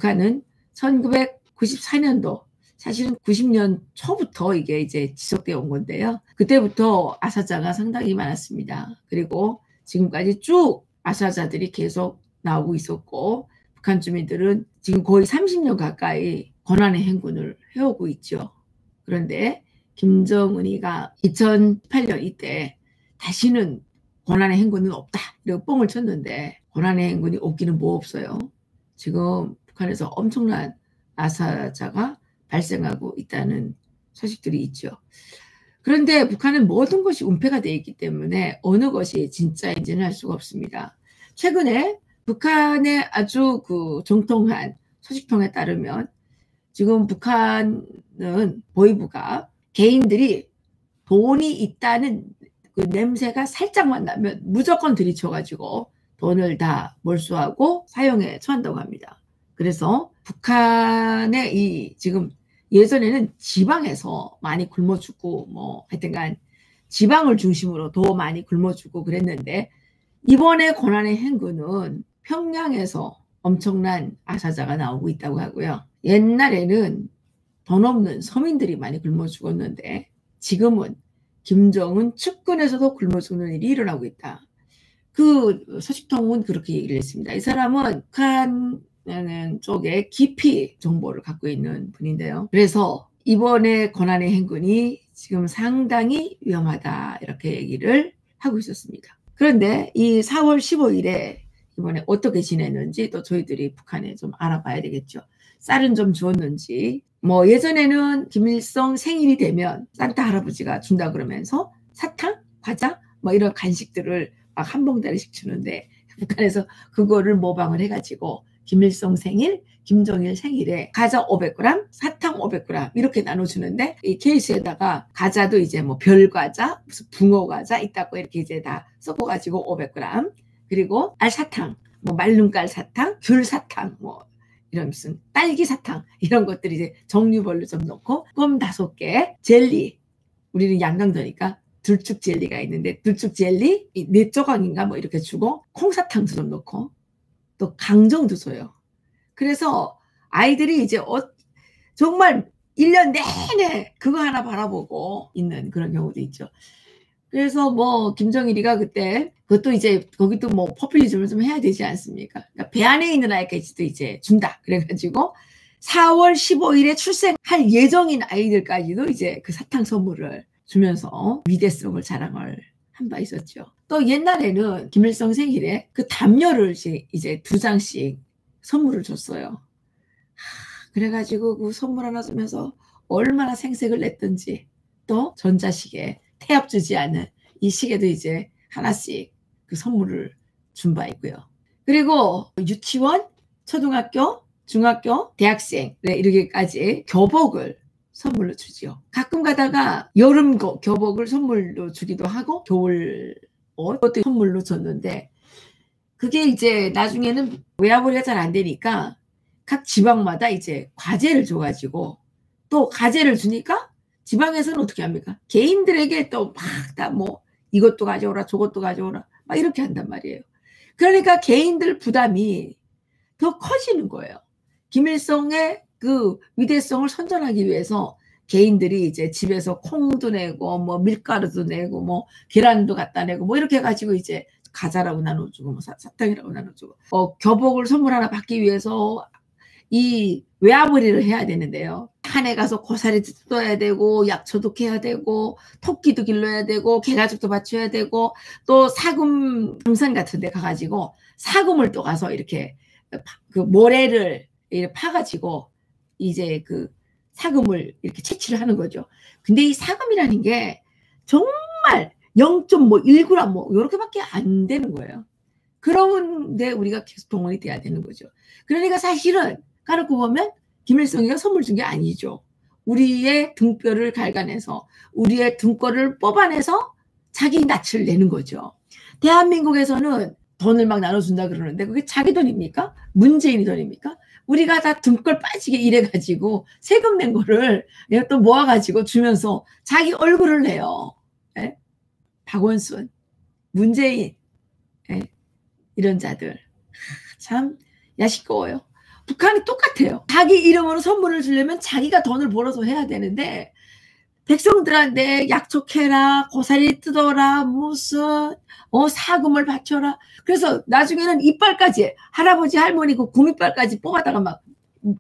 북한은 1994년도 사실은 90년 초부터 이게 이제 지속되어 온 건데요. 그때부터 아사자가 상당히 많았습니다. 그리고 지금까지 쭉 아사자들이 계속 나오고 있었고 북한 주민들은 지금 거의 30년 가까이 권한의 행군을 해오고 있죠. 그런데 김정은이가 2008년 이때 다시는 권한의 행군은 없다 이러고 뻥을 쳤는데 권한의 행군이 없기는 뭐 없어요. 지금 북한에서 엄청난 아사자가 발생하고 있다는 소식들이 있죠. 그런데 북한은 모든 것이 운패가 되어 있기 때문에 어느 것이 진짜인지는 알 수가 없습니다. 최근에 북한의 아주 그 정통한 소식통에 따르면 지금 북한은 보위부가 개인들이 돈이 있다는 그 냄새가 살짝만 나면 무조건 들이쳐가지고 돈을 다 몰수하고 사용에 처한다고 합니다. 그래서 북한의 이 지금 예전에는 지방에서 많이 굶어 죽고 뭐 하여튼간 지방을 중심으로 더 많이 굶어 죽고 그랬는데 이번에 권한의 행군은 평양에서 엄청난 아사자가 나오고 있다고 하고요. 옛날에는 돈 없는 서민들이 많이 굶어 죽었는데 지금은 김정은 측근에서도 굶어 죽는 일이 일어나고 있다. 그 소식통은 그렇게 얘기를 했습니다. 이 사람은 북한 쪽에 깊이 정보를 갖고 있는 분인데요. 그래서 이번에 권한의 행군이 지금 상당히 위험하다 이렇게 얘기를 하고 있었습니다. 그런데 이 4월 15일에 이번에 어떻게 지냈는지 또 저희들이 북한에 좀 알아봐야 되겠죠. 쌀은 좀 주었는지 뭐 예전에는 김일성 생일이 되면 산타 할아버지가 준다 그러면서 사탕, 과자 뭐 이런 간식들을 막 한 봉다리씩 주는데 북한에서 그거를 모방을 해가지고 김일성 생일, 김정일 생일에 과자 500g, 사탕 500g 이렇게 나눠주는데 이 케이스에다가 과자도 이제 뭐 별과자, 무슨 붕어과자 있다고 이렇게 이제 다 섞어가지고 500g 그리고 알사탕, 뭐 말눈깔 사탕, 귤 사탕, 뭐 이런 무슨 딸기 사탕 이런 것들이 이제 종류별로 좀 넣고 껌 5개, 젤리 우리는 양강도니까 들쭉 젤리가 있는데 들쭉 젤리 4조각인가 뭐 이렇게 주고 콩사탕도 좀 넣고 또 강정도 줘요. 그래서 아이들이 이제 정말 1년 내내 그거 하나 바라보고 있는 그런 경우도 있죠. 그래서 뭐 김정일이가 그때 그것도 이제 거기도 뭐 포퓰리즘을 좀 해야 되지 않습니까? 그러니까 배 안에 있는 아이까지도 이제 준다. 그래가지고 4월 15일에 출생할 예정인 아이들까지도 이제 그 사탕 선물을 주면서 위대성을 자랑을 한 바 있었죠. 또 옛날에는 김일성 생일에 그 담요를 이제 2장씩 선물을 줬어요. 그래가지고 그 선물 하나 주면서 얼마나 생색을 냈던지 또 전자시계 태엽 주지 않는 이 시계도 이제 하나씩 그 선물을 준 바 있고요. 그리고 유치원, 초등학교, 중학교, 대학생 이렇게까지 교복을 선물로 주지요. 가끔 가다가 여름 교복을 선물로 주기도 하고 겨울 옷 그것도 선물로 줬는데 그게 이제 나중에는 외화벌이가 잘 안 되니까 각 지방마다 이제 과제를 줘가지고 또 과제를 주니까 지방에서는 어떻게 합니까? 개인들에게 또 막 다 뭐 이것도 가져오라 저것도 가져오라 막 이렇게 한단 말이에요. 그러니까 개인들 부담이 더 커지는 거예요. 김일성의 그 위대성을 선전하기 위해서 개인들이 이제 집에서 콩도 내고 뭐 밀가루도 내고 뭐 계란도 갖다 내고 뭐 이렇게 해가지고 이제 과자라고 나눠주고 뭐 사탕이라고 나눠주고 교복을 선물 하나 받기 위해서 이 외화벌이를 해야 되는데요. 산에 가서 고사리 뜯어야 되고 약초도 캐야 되고 토끼도 길러야 되고 개가죽도 받쳐야 되고 또 사금 등산 같은 데 가가지고 사금을 또 가서 이렇게 그 모래를 이렇게 파가지고 이제 그 사금을 이렇게 채취를 하는 거죠. 근데 이 사금이라는 게 정말 0.1g 뭐 이렇게밖에 안 되는 거예요. 그런데 우리가 계속 동원이 돼야 되는 거죠. 그러니까 사실은 까놓고 보면 김일성이가 선물 준 게 아니죠. 우리의 등뼈를 갈가내서 우리의 등골을 뽑아내서 자기 낯을 내는 거죠. 대한민국에서는 돈을 막 나눠준다 그러는데 그게 자기 돈입니까? 문재인이 돈입니까? 우리가 다 등골 빠지게 일해가지고 세금 낸 거를 또 모아가지고 주면서 자기 얼굴을 내요. 예? 박원순, 문재인 이런 자들 참 야식거워요. 북한이 똑같아요. 자기 이름으로 선물을 주려면 자기가 돈을 벌어서 해야 되는데 백성들한테 약속해라, 고사리 뜯어라, 무슨 사금을 바쳐라. 그래서 나중에는 이빨까지 할아버지 할머니 그 구미빨까지 뽑아다가 막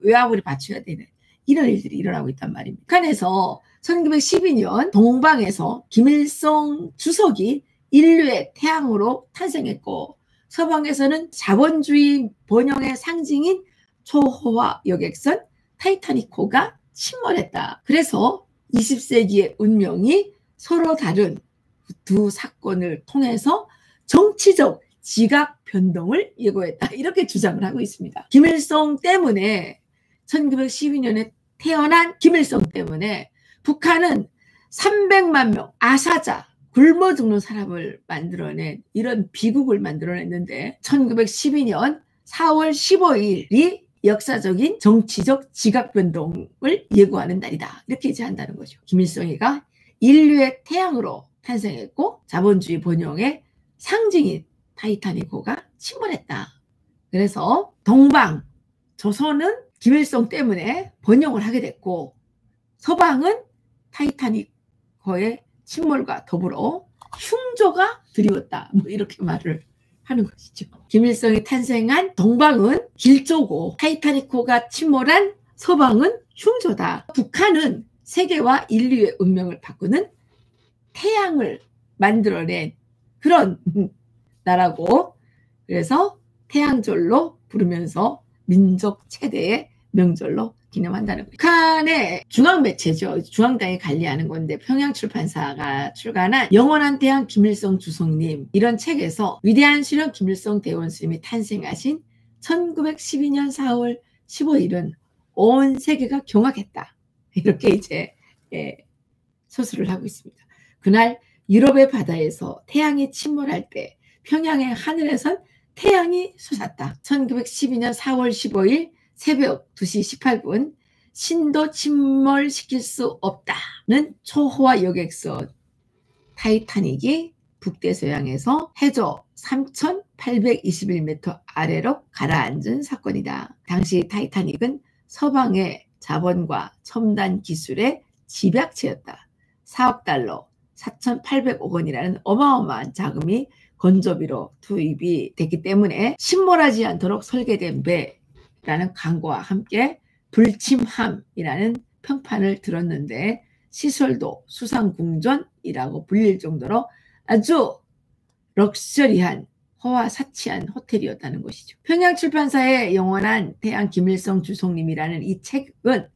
외화물이 바쳐야 되는 이런 일들이 일어나고 있단 말입니다. 북한에서 1912년 동방에서 김일성 주석이 인류의 태양으로 탄생했고 서방에서는 자본주의 번영의 상징인 초호화 여객선 타이타닉호가 침몰했다. 그래서 20세기의 운명이 서로 다른 두 사건을 통해서 정치적 지각 변동을 예고했다. 이렇게 주장을 하고 있습니다. 김일성 때문에 1912년에 태어난 김일성 때문에 북한은 300만 명 아사자 굶어 죽는 사람을 만들어낸 이런 비극을 만들어냈는데 1912년 4월 15일이 역사적인 정치적 지각 변동을 예고하는 날이다. 이렇게 제한다는 거죠. 김일성이가 인류의 태양으로 탄생했고 자본주의 번영의 상징인 타이타닉호가 침몰했다. 그래서 동방, 조선은 김일성 때문에 번영을 하게 됐고 서방은 타이타닉호의 침몰과 더불어 흉조가 드리웠다. 뭐 이렇게 말을 하는 것이죠. 김일성이 탄생한 동방은 길조고 타이타닉호가 침몰한 서방은 흉조다. 북한은 세계와 인류의 운명을 바꾸는 태양을 만들어낸 그런 나라고 그래서 태양절로 부르면서 민족 최대의 명절로 기념한다는 거예요. 북한의 중앙매체죠. 중앙당이 관리하는 건데 평양출판사가 출간한 영원한 태양 김일성 주석님 이런 책에서 위대한 수령 김일성 대원수님이 탄생하신 1912년 4월 15일은 온 세계가 경악했다. 이렇게 이제 서술을 하고 있습니다. 그날 유럽의 바다에서 태양이 침몰할 때 평양의 하늘에선 태양이 솟았다. 1912년 4월 15일 새벽 2시 18분 신도 침몰시킬 수 없다는 초호화 여객선 타이타닉이 북대서양에서 해저 3,821m 아래로 가라앉은 사건이다. 당시 타이타닉은 서방의 자본과 첨단 기술의 집약체였다. 4억 달러, 4,800억 원이라는 어마어마한 자금이 건조비로 투입이 됐기 때문에 침몰하지 않도록 설계된 배라는 광고와 함께 불침함이라는 평판을 들었는데 시설도 수상궁전이라고 불릴 정도로 아주 럭셔리한 호화사치한 호텔이었다는 것이죠. 평양출판사의 영원한 태양 김일성 주석님이라는 이 책은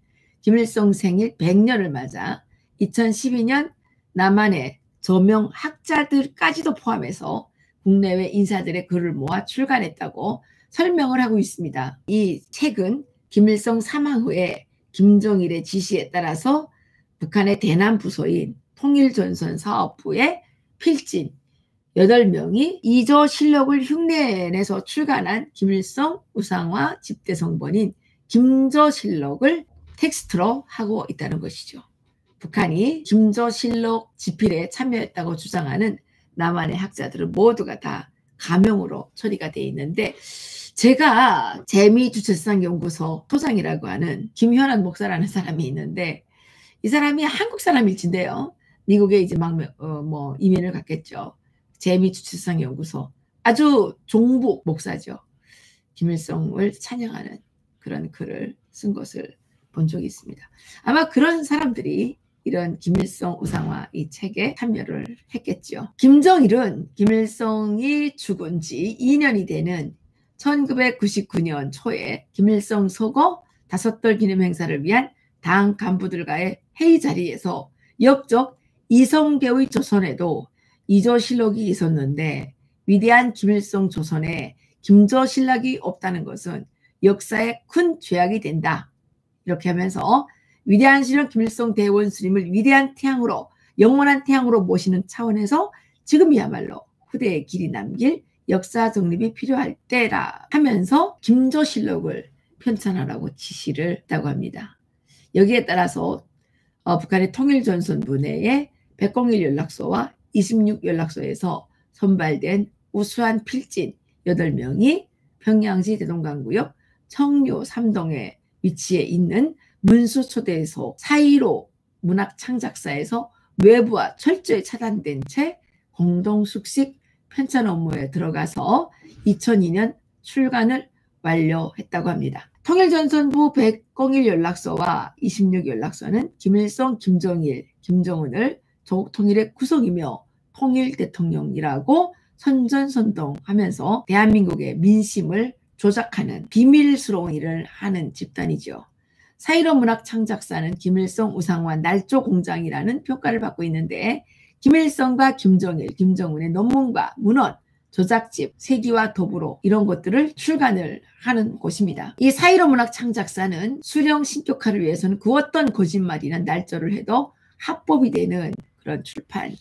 김일성 생일 100년을 맞아 2012년 남한의 저명 학자들까지도 포함해서 국내외 인사들의 글을 모아 출간했다고 설명을 하고 있습니다. 이 책은 김일성 사망 후에 김정일의 지시에 따라서 북한의 대남 부서인 통일전선 사업부의 필진 8명이 이조실록을 흉내내서 출간한 김일성 우상화 집대성본인 김저실록을 텍스트로 하고 있다는 것이죠. 북한이 김저실록 집필에 참여했다고 주장하는 남한의 학자들은 모두가 다 가명으로 처리가 되어 있는데 제가 재미주체상연구소 소장이라고 하는 김현환 목사라는 사람이 있는데 이 사람이 한국 사람일진데요. 미국에 이제 막 이민을 갔겠죠. 재미주체상연구소 아주 종북 목사죠. 김일성을 찬양하는 그런 글을 쓴 것을 본 적이 있습니다. 아마 그런 사람들이 이런 김일성 우상화 이 책에 참여를 했겠죠. 김정일은 김일성이 죽은 지 2년이 되는 1999년 초에 김일성 서거 5돌 기념 행사를 위한 당 간부들과의 회의 자리에서 역적 이성계의 조선에도 이조실록이 있었는데 위대한 김일성 조선에 김저실록이 없다는 것은 역사에 큰 죄악이 된다. 이렇게 하면서 위대한 실록 김일성 대원수님을 위대한 태양으로 영원한 태양으로 모시는 차원에서 지금이야말로 후대의 길이 남길 역사 정립이 필요할 때라 하면서 김저실록을 편찬하라고 지시를 했다고 합니다. 여기에 따라서 북한의 통일전선부 내의 101연락소와 26연락소에서 선발된 우수한 필진 8명이 평양시 대동강구역 청류 3동에 위치해 있는 문수초대소 사이로 문학창작사에서 외부와 철저히 차단된 채 공동숙식 편찬 업무에 들어가서 2002년 출간을 완료했다고 합니다. 통일전선부 백공일 연락서와 26 연락서는 김일성, 김정일, 김정은을 조국통일의 구성이며 통일대통령이라고 선전선동하면서 대한민국의 민심을 조작하는 비밀스러운 일을 하는 집단이죠. 사이로 문학창작사는 김일성, 우상화, 날조공장이라는 평가를 받고 있는데 김일성과 김정일, 김정은의 논문과 문헌, 저작집, 세기와 더불어 이런 것들을 출간을 하는 곳입니다. 이 사이로 문학창작사는 수령 신격화를 위해서는 그 어떤 거짓말이나 날조를 해도 합법이 되는 그런 출판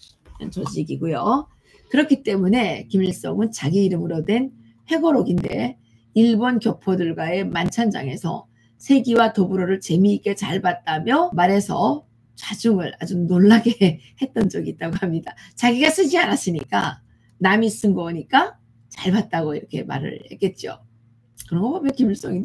조직이고요. 그렇기 때문에 김일성은 자기 이름으로 된 회고록인데 일본 교포들과의 만찬장에서 세기와 더불어를 재미있게 잘 봤다며 말해서 좌중을 아주 놀라게 했던 적이 있다고 합니다. 자기가 쓰지 않았으니까 남이 쓴 거니까 잘 봤다고 이렇게 말을 했겠죠. 그런 거 보면 김일성이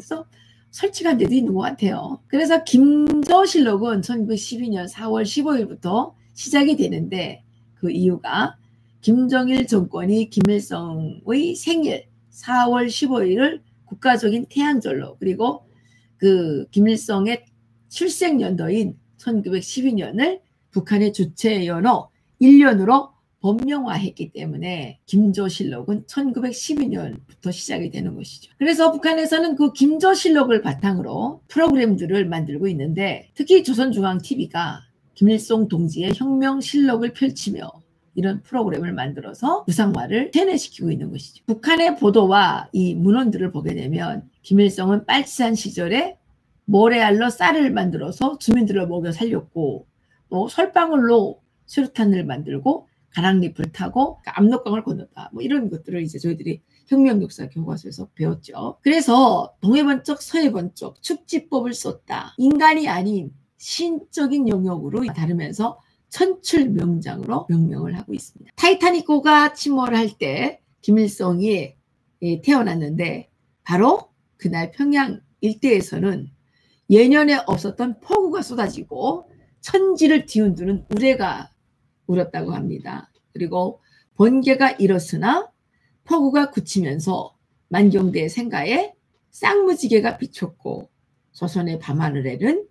솔직한 데도 있는 것 같아요. 그래서 김조실록은 1912년 4월 15일부터 시작이 되는데 그 이유가 김정일 정권이 김일성의 생일 4월 15일을 국가적인 태양절로 그리고 그 김일성의 출생연도인 1912년을 북한의 주체연호 1년으로 법명화했기 때문에 김조실록은 1912년부터 시작이 되는 것이죠. 그래서 북한에서는 그 김조실록을 바탕으로 프로그램들을 만들고 있는데 특히 조선중앙TV가 김일성 동지의 혁명실록을 펼치며 이런 프로그램을 만들어서 우상화를 세뇌시키고 있는 것이죠. 북한의 보도와 이 문헌들을 보게 되면 김일성은 빨치산 시절에 모래알로 쌀을 만들어서 주민들을 먹여 살렸고 또 솔방울로 수류탄을 만들고 가랑잎을 타고 압록강을 건넜다. 뭐 이런 것들을 이제 저희들이 혁명역사 교과서에서 배웠죠. 그래서 동해번쩍 서해번쩍 축지법을 썼다. 인간이 아닌 신적인 영역으로 다루면서 천출명장으로 명명을 하고 있습니다. 타이타닉호가 침몰할 때 김일성이 태어났는데 바로 그날 평양 일대에서는 예년에 없었던 폭우가 쏟아지고 천지를 뒤흔드는 우레가 울었다고 합니다. 그리고 번개가 일었으나 폭우가 그치면서 만경대의 생가에 쌍무지개가 비쳤고 조선의 밤하늘에는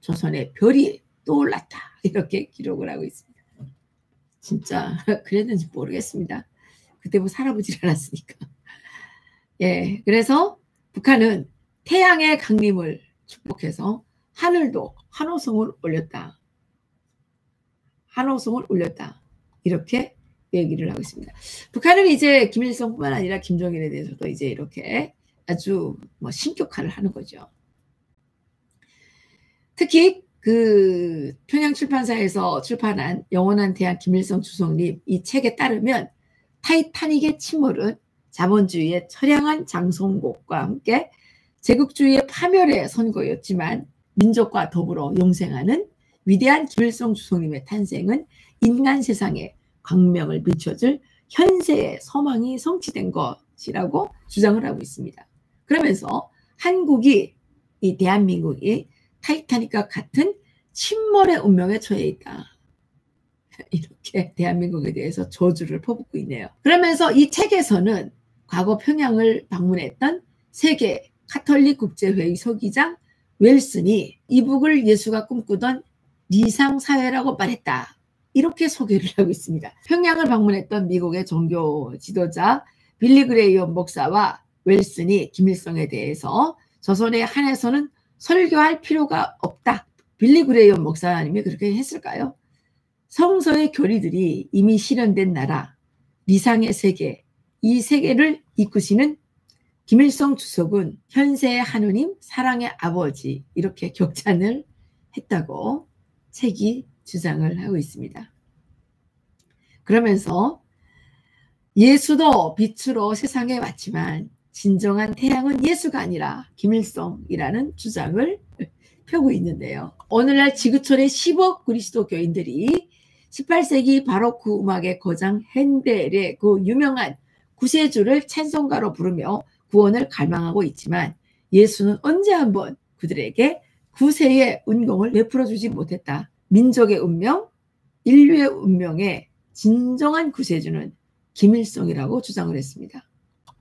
조선의 별이 떠올랐다. 이렇게 기록을 하고 있습니다. 진짜 그랬는지 모르겠습니다. 그때 뭐 살아보질 않았으니까. 예, 그래서 북한은 태양의 강림을 축복해서 하늘도 한호성을 올렸다. 한호성을 올렸다. 이렇게 얘기를 하고 있습니다. 북한은 이제 김일성뿐만 아니라 김정일에 대해서도 이제 이렇게 아주 뭐 신격화를 하는 거죠. 특히 그 평양출판사에서 출판한 영원한 대한 김일성 주석님 이 책에 따르면 타이타닉의 침몰은 자본주의의 처량한 장성곡과 함께 제국주의의 파멸의 선거였지만 민족과 더불어 용생하는 위대한 김일성 주석님의 탄생은 인간 세상에 광명을 비춰줄 현세의 소망이 성취된 것이라고 주장을 하고 있습니다. 그러면서 한국이 이 대한민국이 타이타닉과 같은 침몰의 운명에 처해 있다. 이렇게 대한민국에 대해서 저주를 퍼붓고 있네요. 그러면서 이 책에서는 과거 평양을 방문했던 세계 카톨릭 국제회의 서기장 웰슨이 이북을 예수가 꿈꾸던 리상사회라고 말했다. 이렇게 소개를 하고 있습니다. 평양을 방문했던 미국의 종교 지도자 빌리 그레이엄 목사와 웰슨이 김일성에 대해서 조선에 한해서는 설교할 필요가 없다. 빌리 그레이엄 목사님이 그렇게 했을까요? 성서의 교리들이 이미 실현된 나라, 리상의 세계, 이 세계를 이끄시는 김일성 주석은 현세의 하느님, 사랑의 아버지 이렇게 격찬을 했다고 책이 주장을 하고 있습니다. 그러면서 예수도 빛으로 세상에 왔지만 진정한 태양은 예수가 아니라 김일성이라는 주장을 펴고 있는데요. 오늘날 지구촌의 10억 그리스도교인들이 18세기 바로크 음악의 거장 핸델의 그 유명한 구세주를 찬송가로 부르며 구원을 갈망하고 있지만 예수는 언제 한번 그들에게 구세의 은공을 베풀어 주지 못했다. 민족의 운명, 인류의 운명의 진정한 구세주는 김일성이라고 주장을 했습니다.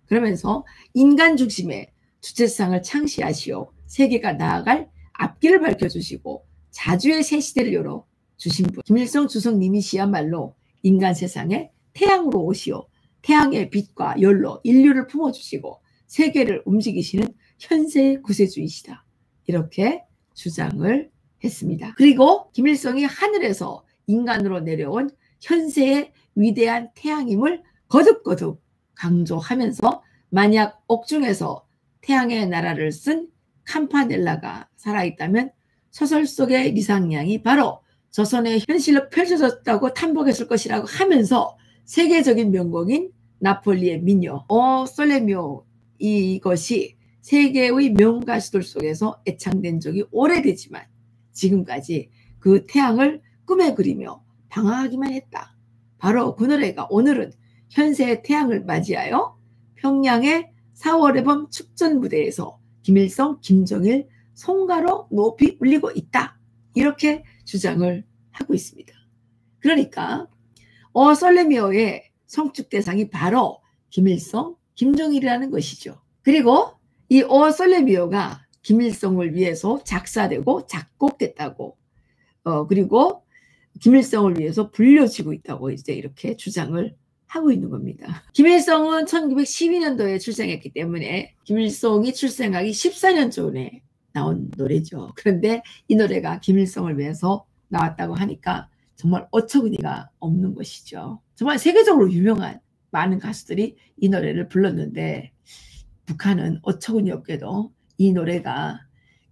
그러면서 인간 중심의 주체상을 창시하시오 세계가 나아갈 앞길을 밝혀주시고 자주의 새 시대를 열어 주신 분 김일성 주석님이시야말로 인간 세상에 태양으로 오시오 태양의 빛과 열로 인류를 품어주시고 세계를 움직이시는 현세의 구세주이시다. 이렇게 주장을 했습니다. 그리고 김일성이 하늘에서 인간으로 내려온 현세의 위대한 태양임을 거듭거듭 강조하면서 만약 옥중에서 태양의 나라를 쓴 캄파넬라가 살아있다면 소설 속의 리상양이 바로 조선의 현실로 펼쳐졌다고 탐복했을 것이라고 하면서 세계적인 명곡인 나폴리의 민요 솔레미오 이것이 세계의 명가수들 속에서 애창된 적이 오래되지만 지금까지 그 태양을 꿈에 그리며 방황하기만 했다. 바로 그 노래가 오늘은 현세의 태양을 맞이하여 평양의 4월 앨범 축전 무대에서 김일성, 김정일 송가로 높이 울리고 있다. 이렇게 주장을 하고 있습니다. 그러니까 솔레미오의 성축 대상이 바로 김일성, 김정일이라는 것이죠. 그리고 이 솔레미오가 김일성을 위해서 작사되고 작곡됐다고 그리고 김일성을 위해서 불려지고 있다고 이제 이렇게 주장을 하고 있는 겁니다. 김일성은 1912년도에 출생했기 때문에 김일성이 출생하기 14년 전에 나온 노래죠. 그런데 이 노래가 김일성을 위해서 나왔다고 하니까 정말 어처구니가 없는 것이죠. 정말 세계적으로 유명한 많은 가수들이 이 노래를 불렀는데 북한은 어처구니 없게도 이 노래가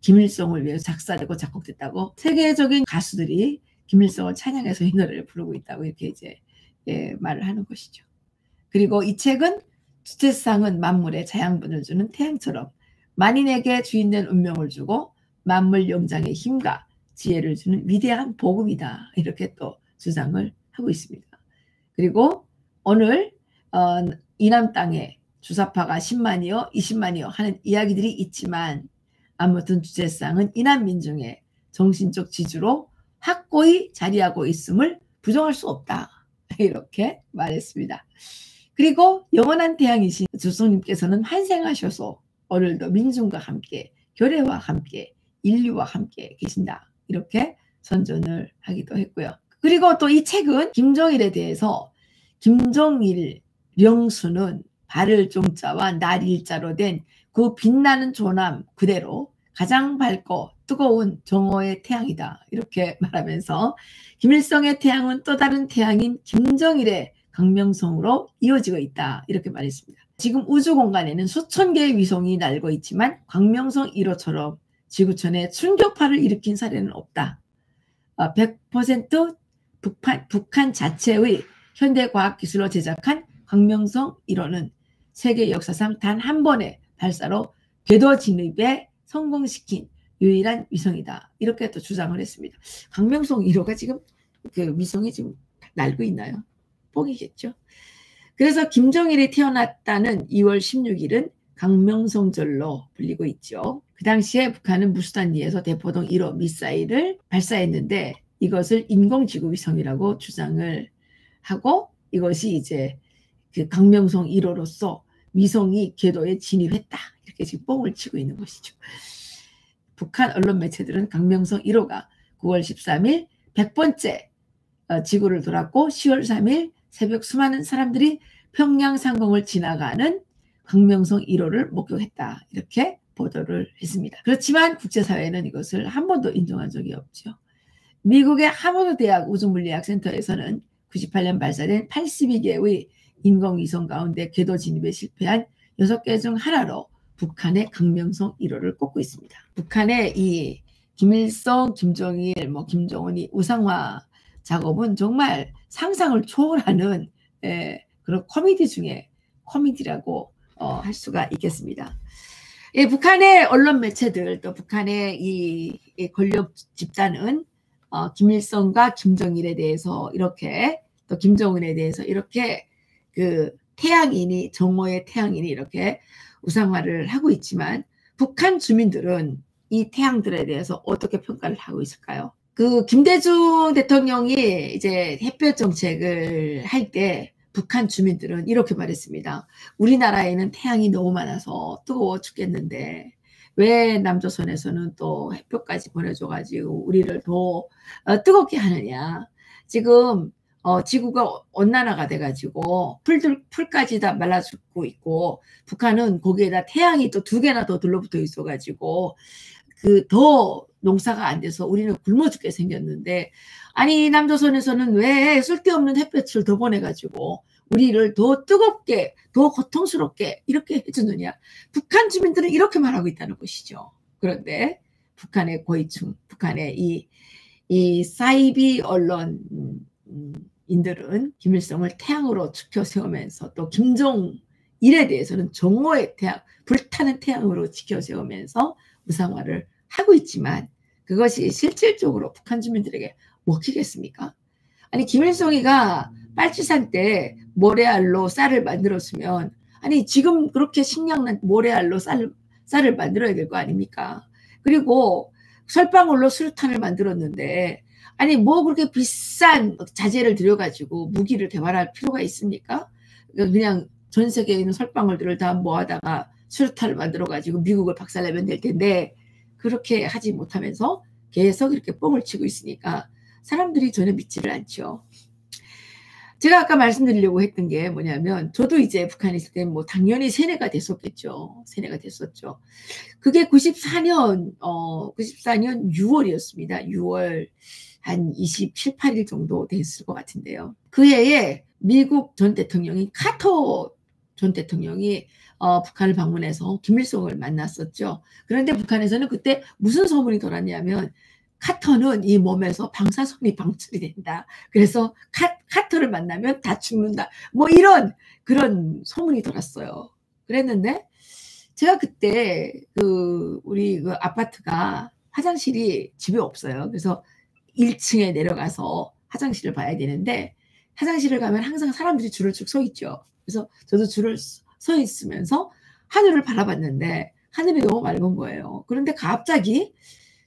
김일성을 위해서 작사되고 작곡됐다고 세계적인 가수들이 김일성을 찬양해서 이 노래를 부르고 있다고 이렇게 이제 말을 하는 것이죠. 그리고 이 책은 주체상은 만물에 자양분을 주는 태양처럼 만인에게 주인된 운명을 주고 만물 영장의 힘과 지혜를 주는 위대한 복음이다. 이렇게 또 주장을 하고 있습니다. 그리고 오늘 이남 땅에 주사파가 10만이요 20만이요 하는 이야기들이 있지만 아무튼 주체상은 이남 민중의 정신적 지주로 확고히 자리하고 있음을 부정할 수 없다. 이렇게 말했습니다. 그리고 영원한 태양이신 주성님께서는 환생하셔서 오늘도 민중과 함께 교례와 함께 인류와 함께 계신다. 이렇게 선전을 하기도 했고요. 그리고 또 이 책은 김정일에 대해서 김정일 령수는 발을 종자와 날 일자로 된 그 빛나는 조남 그대로 가장 밝고 뜨거운 정오의 태양이다. 이렇게 말하면서 김일성의 태양은 또 다른 태양인 김정일의 강명성으로 이어지고 있다. 이렇게 말했습니다. 지금 우주 공간에는 수천 개의 위성이 날고 있지만 광명성 1호처럼 지구촌에 충격파를 일으킨 사례는 없다. 100% 북한 자체의 현대과학기술로 제작한 광명성 1호는 세계 역사상 단 한 번의 발사로 궤도 진입에 성공시킨 유일한 위성이다. 이렇게 또 주장을 했습니다. 광명성 1호가 지금 그 위성이 지금 날고 있나요? 뻥이겠죠. 그래서 김정일이 태어났다는 2월 16일은 강명성절로 불리고 있죠. 그 당시에 북한은 무수단리에서 대포동 1호 미사일을 발사했는데 이것을 인공지구 위성이라고 주장을 하고 이것이 이제 그 강명성 1호로서 위성이 궤도에 진입했다. 이렇게 지금 뻥을 치고 있는 것이죠. 북한 언론 매체들은 강명성 1호가 9월 13일 100번째 지구를 돌았고 10월 3일 새벽 수많은 사람들이 평양 상공을 지나가는 강명성 1호를 목격했다. 이렇게 보도를 했습니다. 그렇지만 국제사회는 이것을 한 번도 인정한 적이 없죠. 미국의 하버드 대학 우주물리학센터에서는 98년 발사된 82개의 인공위성 가운데 궤도 진입에 실패한 6개 중 하나로 북한의 강명성 1호를 꼽고 있습니다. 북한의 이 김일성, 김정일, 김정은이 우상화 작업은 정말 상상을 초월하는 그런 코미디 중에 코미디라고 할 수가 있겠습니다. 북한의 언론 매체들 또 북한의 이 권력 집단은 김일성과 김정일에 대해서 이렇게 또 김정은에 대해서 이렇게 그 태양인이 정오의 태양인이 이렇게 우상화를 하고 있지만 북한 주민들은 이 태양들에 대해서 어떻게 평가를 하고 있을까요? 그 김대중 대통령이 이제 햇볕 정책을 할 때 북한 주민들은 이렇게 말했습니다. 우리나라에는 태양이 너무 많아서 뜨거워 죽겠는데 왜 남조선에서는 또 햇볕까지 보내줘가지고 우리를 더 뜨겁게 하느냐. 지금 지구가 온난화가 돼가지고 풀까지 다 말라 죽고 있고 북한은 거기에다 태양이 또 2개나 더 둘러붙어 있어가지고 그 더 농사가 안 돼서 우리는 굶어 죽게 생겼는데 아니 남조선에서는 왜 쓸데없는 햇볕을 더 보내가지고 우리를 더 뜨겁게 더 고통스럽게 이렇게 해주느냐. 북한 주민들은 이렇게 말하고 있다는 것이죠. 그런데 북한의 고위층, 북한의 이 사이비 언론인들은 김일성을 태양으로 치켜 세우면서 또 김정일에 대해서는 정오의 태양, 불타는 태양으로 치켜 세우면서 무상화를 하고 있지만 그것이 실질적으로 북한 주민들에게 먹히겠습니까? 아니 김일성이가 빨치산 때 모래알로 쌀을 만들었으면 아니 지금 그렇게 식량난 모래알로 쌀을 만들어야 될 거 아닙니까? 그리고 설방울로 수류탄을 만들었는데 아니 뭐 그렇게 비싼 자재를 들여가지고 무기를 개발할 필요가 있습니까? 그냥 전 세계에 있는 설방울들을 다 모아다가 수류탄을 만들어가지고 미국을 박살내면 될 텐데 그렇게 하지 못하면서 계속 이렇게 뻥을 치고 있으니까 사람들이 전혀 믿지를 않죠. 제가 아까 말씀드리려고 했던 게 뭐냐면 저도 이제 북한에 있을 때 뭐 당연히 세뇌가 됐었겠죠. 세뇌가 됐었죠. 그게 94년 6월이었습니다. 6월 한 27, 8일 정도 됐을 것 같은데요. 그 해에 미국 전 대통령이 카터 전 대통령이 북한을 방문해서 김일성을 만났었죠. 그런데 북한에서는 그때 무슨 소문이 돌았냐면 카터는 이 몸에서 방사선이 방출이 된다. 그래서 카터를 만나면 다 죽는다. 뭐 이런 그런 소문이 돌았어요. 그랬는데 제가 그때 우리 그 아파트가 화장실이 집에 없어요. 그래서 1층에 내려가서 화장실을 봐야 되는데 화장실을 가면 항상 사람들이 줄을 쭉 서 있죠. 그래서 저도 줄을 서 있으면서 하늘을 바라봤는데 하늘이 너무 맑은 거예요. 그런데 갑자기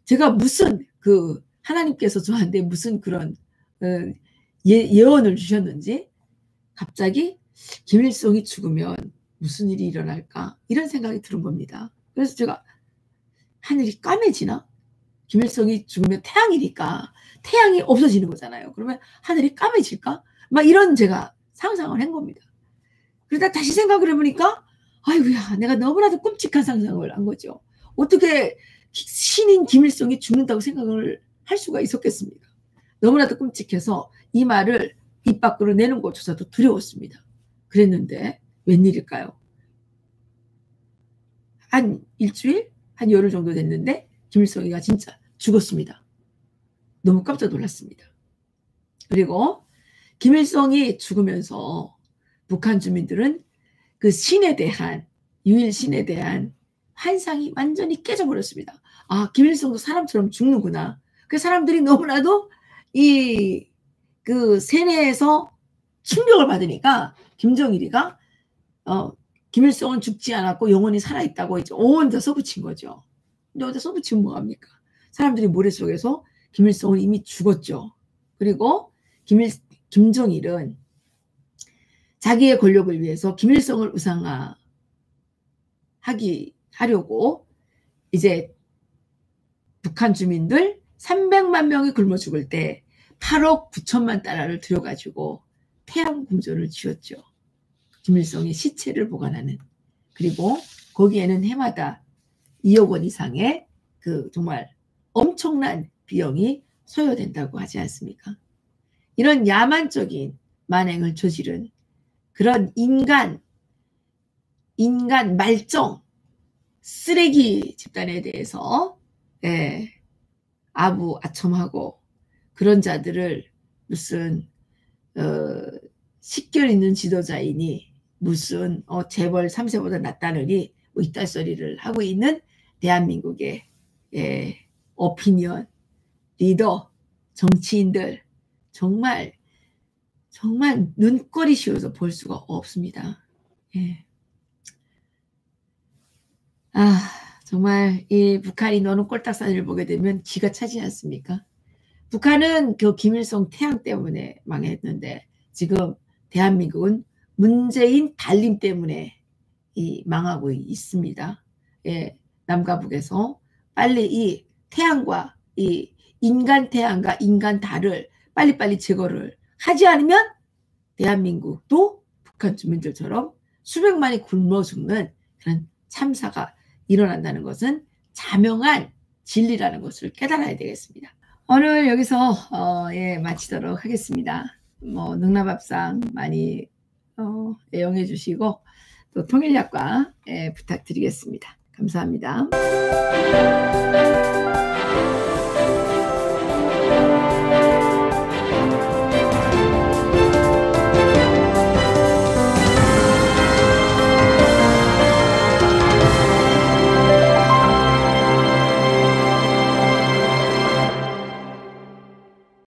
제가 무슨 하나님께서 저한테 무슨 그런 예언을 주셨는지 갑자기 김일성이 죽으면 무슨 일이 일어날까 이런 생각이 드는 겁니다. 그래서 제가 하늘이 까매지나? 김일성이 죽으면 태양이니까 태양이 없어지는 거잖아요. 그러면 하늘이 까매질까? 막 이런 제가 상상을 한 겁니다. 그러다 다시 생각을 해보니까 아이고야 내가 너무나도 끔찍한 상상을 한 거죠. 어떻게 신인 김일성이 죽는다고 생각을 할 수가 있었겠습니까? 너무나도 끔찍해서 이 말을 입 밖으로 내는 것조차도 두려웠습니다. 그랬는데 웬일일까요? 한 일주일? 한 열흘 정도 됐는데 김일성이가 진짜 죽었습니다. 너무 깜짝 놀랐습니다. 그리고 김일성이 죽으면서 북한 주민들은 그 신에 대한 유일신에 대한 환상이 완전히 깨져버렸습니다. 아 김일성도 사람처럼 죽는구나. 그 사람들이 너무나도 그 세뇌에서 충격을 받으니까 김정일이가 김일성은 죽지 않았고 영원히 살아있다고 이제 온다 써붙인 거죠. 근데 어디다 써붙이면 뭐합니까? 사람들이 머릿속에서 김일성은 이미 죽었죠. 그리고 김정일은 자기의 권력을 위해서 김일성을 우상화하려고 이제 북한 주민들 300만 명이 굶어 죽을 때 8억 9천만 달러를 들여가지고 태양 궁전을 지었죠. 김일성의 시체를 보관하는. 그리고 거기에는 해마다 2억 원 이상의 정말 엄청난 비용이 소요된다고 하지 않습니까? 이런 야만적인 만행을 저지른 그런 인간 말정 쓰레기 집단에 대해서 아부아첨하고 그런 자들을 무슨 식견 있는 지도자이니 무슨 재벌 3세보다 낫다느니 뭐 이딴 소리를 하고 있는 대한민국의 오피니언 리더 정치인들 정말 눈꼴이 쉬워서 볼 수가 없습니다. 예. 정말 이 북한이 노는 꼴딱사진을 보게 되면 기가 차지 않습니까? 북한은 그 김일성 태양 때문에 망했는데 지금 대한민국은 문재인 달림 때문에 망하고 있습니다. 예, 남과 북에서 빨리 이 태양과 이 인간 태양과 인간 달을 빨리빨리 제거를 하지 않으면 대한민국도 북한 주민들처럼 수백만이 굶어 죽는 그런 참사가 일어난다는 것은 자명한 진리라는 것을 깨달아야 되겠습니다. 오늘 여기서 마치도록 하겠습니다. 능라밥상 많이 애용해 주시고 또 통일약과 부탁드리겠습니다. 감사합니다.